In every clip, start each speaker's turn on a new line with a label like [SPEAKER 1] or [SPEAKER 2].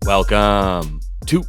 [SPEAKER 1] Welcome to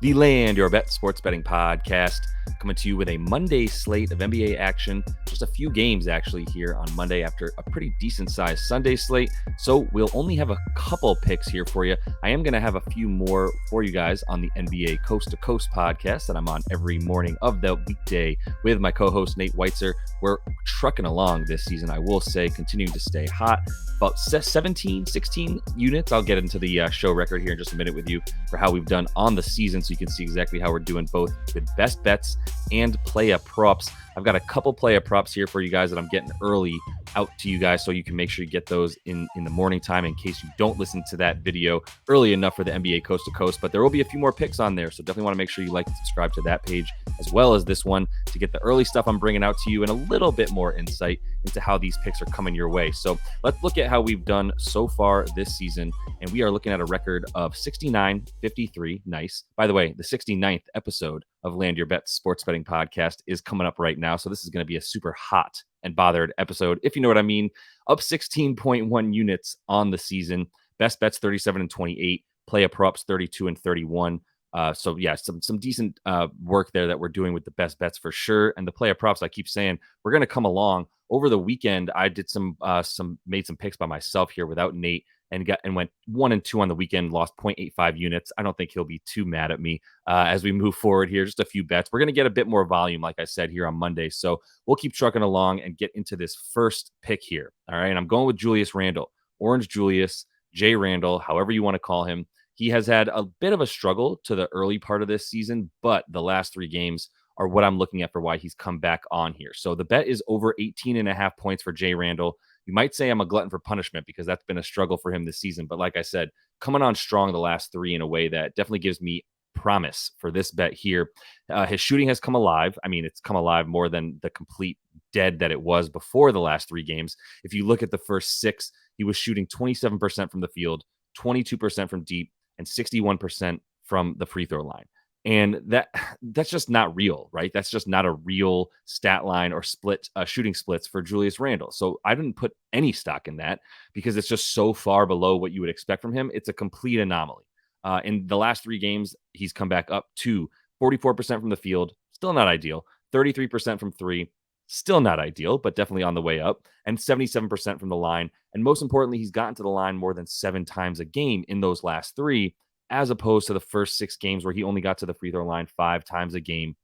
[SPEAKER 1] the Land Your Bet Sports Betting Podcast, coming to you with a Monday slate of NBA action. Just a few games actually here on Monday after a pretty decent sized Sunday slate. So we'll only have a couple picks here for you. I am going to have a few more for you guys on the NBA Coast to Coast podcast that I'm on every morning of the weekday with my co-host Nate Weitzer. We're trucking along this season, I will say, continuing to stay hot. About 16 units. I'll get into the show record here in just a minute with you for how we've done on the season, so you can see exactly how we're doing both with best bets and Playa props. I've got a couple Playa props here for you guys that I'm getting early out to you guys, so you can make sure you get those in the morning time in case you don't listen to that video early enough for the NBA Coast to Coast. But there will be a few more picks on there, so definitely want to make sure you like and subscribe to that page as well as this one to get the early stuff I'm bringing out to you and a little bit more insight into how these picks are coming your way. So let's look at how we've done so far this season, and we are looking at a record of 69-53. Nice. By the way, the 69th episode of Land Your Bet Sports Betting Podcast is coming up right now, so this is going to be a super hot and bothered episode, if you know what I mean. Up 16.1 units on the season. Best bets 37-28. Playa props 32-31. So yeah, some decent work there that we're doing with the best bets for sure. And the Playa props, I keep saying we're going to come along. Over the weekend, I did made some picks by myself here without Nate, and went 1-2 on the weekend, lost 0.85 units. I don't think he'll be too mad at me as we move forward here. Just a few bets. We're going to get a bit more volume, like I said, here on Monday. So we'll keep trucking along and get into this first pick here. All right. And I'm going with Julius Randle, Orange Julius, J Randle, however you want to call him. He has had a bit of a struggle to the early part of this season, but the last 3 games are what I'm looking at for why he's come back on here. So the bet is over 18.5 points for J Randle. You might say I'm a glutton for punishment because that's been a struggle for him this season. But like I said, coming on strong the last 3 in a way that definitely gives me promise for this bet here. His shooting has come alive. I mean, it's come alive more than the complete dead that it was before the last 3 games. If you look at the first 6, he was shooting 27% from the field, 22% from deep, and 61% from the free throw line. And that's just not real, right? That's just not a real stat line or shooting splits for Julius Randle. So I didn't put any stock in that because it's just so far below what you would expect from him. It's a complete anomaly. In the last 3 games, he's come back up to 44% from the field, still not ideal, 33% from 3, still not ideal, but definitely on the way up, and 77% from the line. And most importantly, he's gotten to the line more than 7 times a game in those last 3, as opposed to the first 6 games where he only got to the free throw line 5 times a game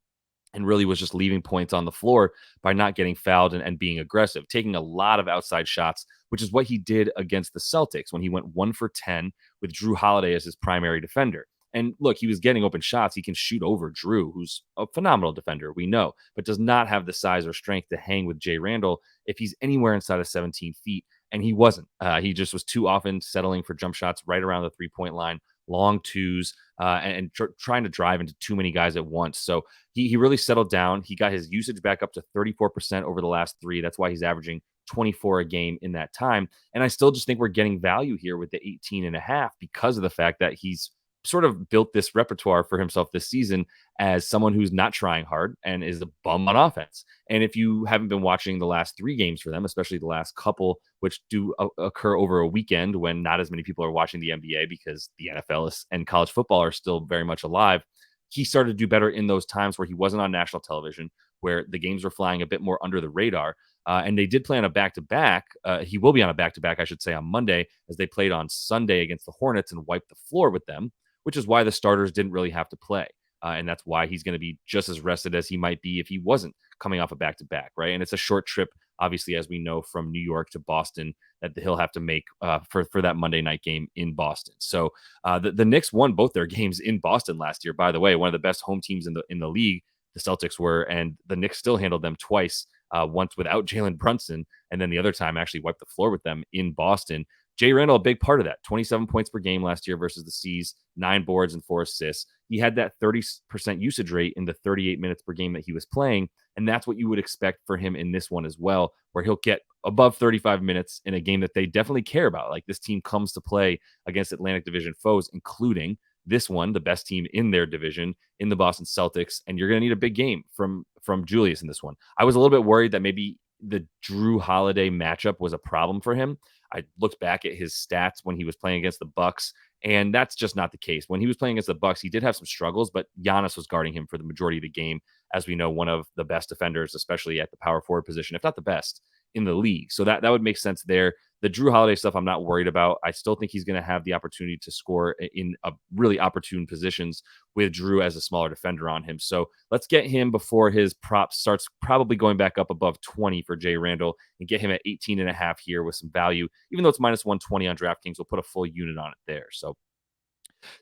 [SPEAKER 1] and really was just leaving points on the floor by not getting fouled and being aggressive, taking a lot of outside shots, which is what he did against the Celtics when he went 1 for 10 with Drew Holiday as his primary defender. And look, he was getting open shots. He can shoot over Drew, who's a phenomenal defender, we know, but does not have the size or strength to hang with J Randle if he's anywhere inside of 17 feet. And he wasn't. He just was too often settling for jump shots right around the 3-point line, long twos, and trying to drive into too many guys at once. So he really settled down. He got his usage back up to 34% over the last 3. That's why he's averaging 24 a game in that time. And I still just think we're getting value here with the 18.5 because of the fact that he's sort of built this repertoire for himself this season as someone who's not trying hard and is a bum on offense. And if you haven't been watching the last 3 games for them, especially the last couple, which do occur over a weekend when not as many people are watching the NBA because the NFL and college football are still very much alive, he started to do better in those times where he wasn't on national television, where the games were flying a bit more under the radar. And they did play on a back-to-back. He will be on a back-to-back, I should say, on Monday, as they played on Sunday against the Hornets and wiped the floor with them, which is why the starters didn't really have to play. And that's why he's going to be just as rested as he might be if he wasn't coming off a back-to-back, right? And it's a short trip, obviously, as we know, from New York to Boston that he'll have to make for that Monday night game in Boston. So the Knicks won both their games in Boston last year, by the way, one of the best home teams in the league, the Celtics were, and the Knicks still handled them twice, once without Jalen Brunson, and then the other time actually wiped the floor with them in Boston. J Randle, a big part of that. 27 points per game last year versus the C's, 9 boards and 4 assists. He had that 30% usage rate in the 38 minutes per game that he was playing, and that's what you would expect for him in this one as well, where he'll get above 35 minutes in a game that they definitely care about. Like, this team comes to play against Atlantic Division foes, including this one, the best team in their division, in the Boston Celtics, and you're going to need a big game from Julius in this one. I was a little bit worried that maybe the Drew Holiday matchup was a problem for him. I looked back at his stats when he was playing against the Bucks, And that's just not the case. When he was playing against the Bucks, he did have some struggles, but Giannis was guarding him for the majority of the game. As we know, one of the best defenders, especially at the power forward position, if not the best in the league. So that would make sense there. The Drew Holiday stuff, I'm not worried about. I still think he's going to have the opportunity to score in a really opportune positions with Drew as a smaller defender on him. So let's get him before his prop starts probably going back up above 20 for Jay Randall and get him at 18.5 here with some value. Even though it's minus 120 on DraftKings, we'll put a full unit on it there. So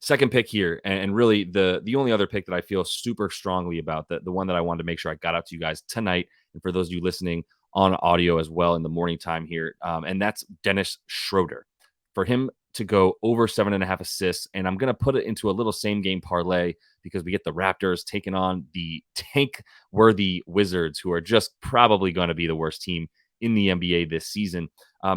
[SPEAKER 1] second pick here, and really the only other pick that I feel super strongly about, the one that I wanted to make sure I got out to you guys tonight, and for those of you listening on audio as well in the morning time here, and that's Dennis Schroeder. For him to go over 7.5 assists, and I'm going to put it into a little same game parlay because we get the Raptors taking on the tank-worthy Wizards, who are just probably going to be the worst team in the NBA this season.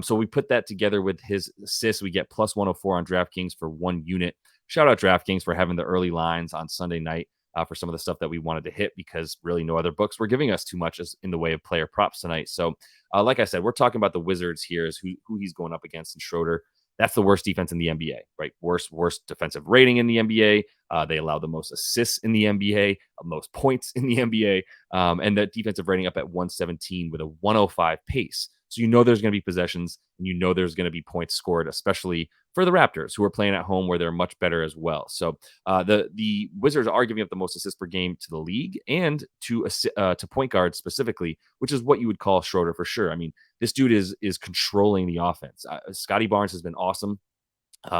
[SPEAKER 1] So we put that together with his assists. We get plus 104 on DraftKings for 1 unit. Shout out DraftKings for having the early lines on Sunday night for some of the stuff that we wanted to hit, because really no other books were giving us too much as in the way of player props tonight. So like I said, we're talking about the Wizards here as who he's going up against, and Schroeder. That's the worst defense in the NBA, right? Worst defensive rating in the NBA. They allow the most assists in the NBA, most points in the NBA, and that defensive rating up at 117 with a 105 pace. So you know there's going to be possessions, and you know there's going to be points scored, especially for the Raptors, who are playing at home where they're much better as well. So the Wizards are giving up the most assists per game to the league and to point guards specifically, which is what you would call Schroeder for sure. I mean, this dude is controlling the offense. Scotty Barnes has been awesome.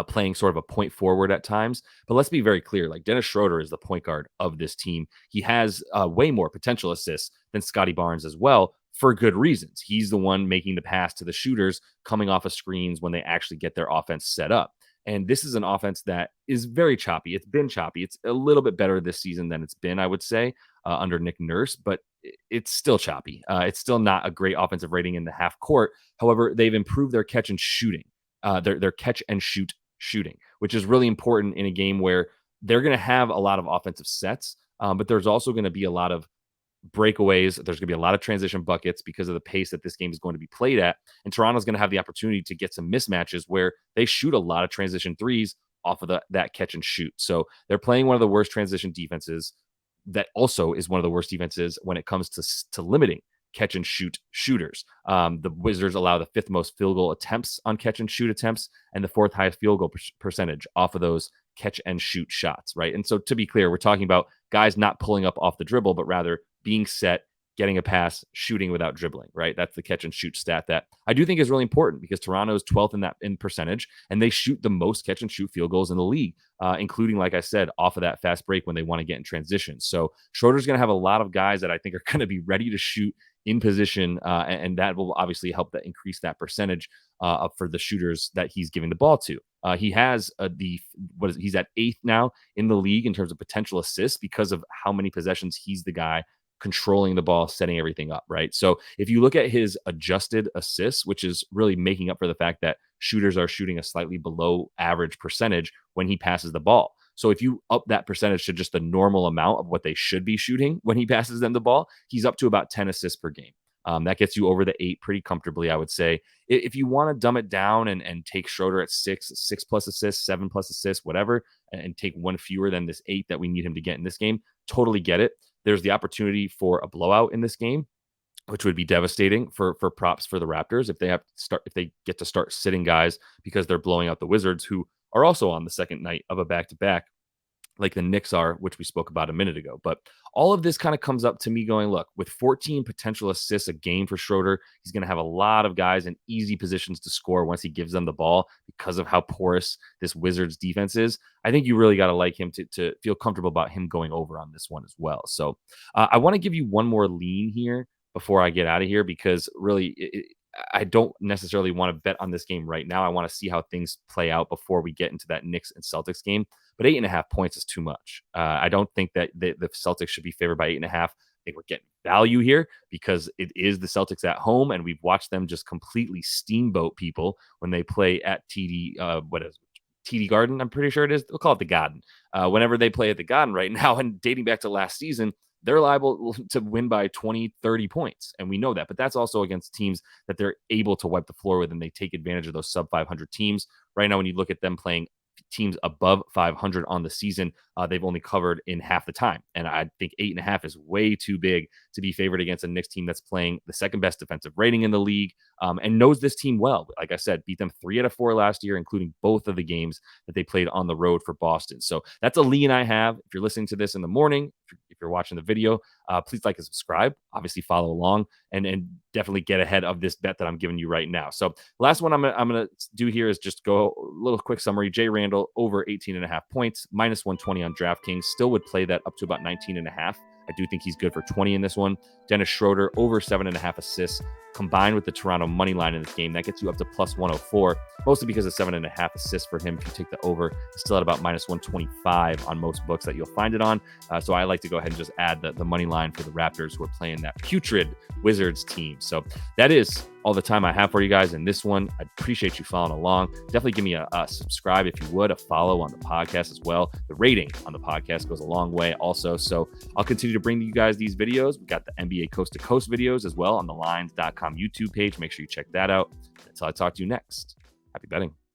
[SPEAKER 1] Playing sort of a point forward at times. But let's be very clear, like Dennis Schroeder is the point guard of this team. He has way more potential assists than Scotty Barnes as well, for good reasons. He's the one making the pass to the shooters coming off of screens when they actually get their offense set up. And this is an offense that is very choppy. It's been choppy. It's a little bit better this season than it's been, I would say, under Nick Nurse, but it's still choppy. It's still not a great offensive rating in the half court. However, they've improved their catch and shooting. Their catch and shoot shooting, which is really important in a game where they're going to have a lot of offensive sets, but there's also going to be a lot of breakaways. There's going to be a lot of transition buckets because of the pace that this game is going to be played at. And Toronto's going to have the opportunity to get some mismatches where they shoot a lot of transition threes off of that catch and shoot. So they're playing one of the worst transition defenses. That also is one of the worst defenses when it comes to limiting catch and shoot shooters. The Wizards allow the 5th most field goal attempts on catch and shoot attempts and the 4th highest field goal percentage off of those catch and shoot shots, right? And so to be clear, we're talking about guys not pulling up off the dribble, but rather being set, getting a pass, shooting without dribbling, right? That's the catch and shoot stat that I do think is really important, because Toronto is 12th in percentage, and they shoot the most catch and shoot field goals in the league, including, like I said, off of that fast break when they want to get in transition. So Schroeder's going to have a lot of guys that I think are going to be ready to shoot in position, and that will obviously help that increase that percentage for the shooters that he's giving the ball to. He has he's at 8th now in the league in terms of potential assists because of how many possessions he's the guy controlling the ball, setting everything up, right? So if you look at his adjusted assists, which is really making up for the fact that shooters are shooting a slightly below average percentage when he passes the ball. So if you up that percentage to just the normal amount of what they should be shooting when he passes them the ball, he's up to about 10 assists per game. That gets you over the 8 pretty comfortably, I would say. If you want to dumb it down and take Schroeder at 6 plus assists, 7 plus assists, whatever, and take one fewer than this 8 that we need him to get in this game, totally get it. There's the opportunity for a blowout in this game, which would be devastating for props for the Raptors if they get to start sitting guys because they're blowing out the Wizards, who are also on the second night of a back-to-back, like the Knicks are, which we spoke about a minute ago. But all of this kind of comes up to me going, look, with 14 potential assists a game for Schroeder, he's going to have a lot of guys in easy positions to score once he gives them the ball because of how porous this Wizards defense is. I think you really got to like him to feel comfortable about him going over on this one as well. So I want to give you one more lean here before I get out of here, because really I don't necessarily want to bet on this game right now. I want to see how things play out before we get into that Knicks and Celtics game. But 8.5 points is too much. I don't think that the Celtics should be favored by 8.5. I think we're getting value here because it is the Celtics at home, and we've watched them just completely steamboat people when they play at TD Garden? I'm pretty sure it is. We'll call it the Garden. Whenever they play at the Garden right now, and dating back to last season, they're liable to win by 20, 30 points. And we know that. But that's also against teams that they're able to wipe the floor with, and they take advantage of those sub 500 teams. Right now, when you look at them playing teams above 500 on the season, they've only covered in half the time. And I think 8.5 is way too big to be favored against a Knicks team that's playing the second best defensive rating in the league, and knows this team well. Like I said, beat them 3 out of 4 last year, including both of the games that they played on the road for Boston. So that's a lean I have. If you're listening to this in the morning, if you're watching the video, please like and subscribe. Obviously, follow along and definitely get ahead of this bet that I'm giving you right now. So last one I'm gonna do here is just go a little quick summary. Jay Randall over 18.5 points, minus 120 on DraftKings. Still would play that up to about 19.5. I do think he's good for 20 in this one. Dennis Schroeder over 7.5 assists, combined with the Toronto money line in this game. That gets you up to plus 104, mostly because of 7.5 assists for him. If you take the over, it's still at about minus 125 on most books that you'll find it on. So I like to go ahead and just add the money line for the Raptors, who are playing that putrid Wizards team. So that is all the time I have for you guys in this one. I appreciate you following along. Definitely give me a subscribe if you would, a follow on the podcast as well. The rating on the podcast goes a long way also. So I'll continue to bring you guys these videos. We've got the NBA Coast to Coast videos as well on the lines.com YouTube page. Make sure you check that out. Until I talk to you next, happy betting.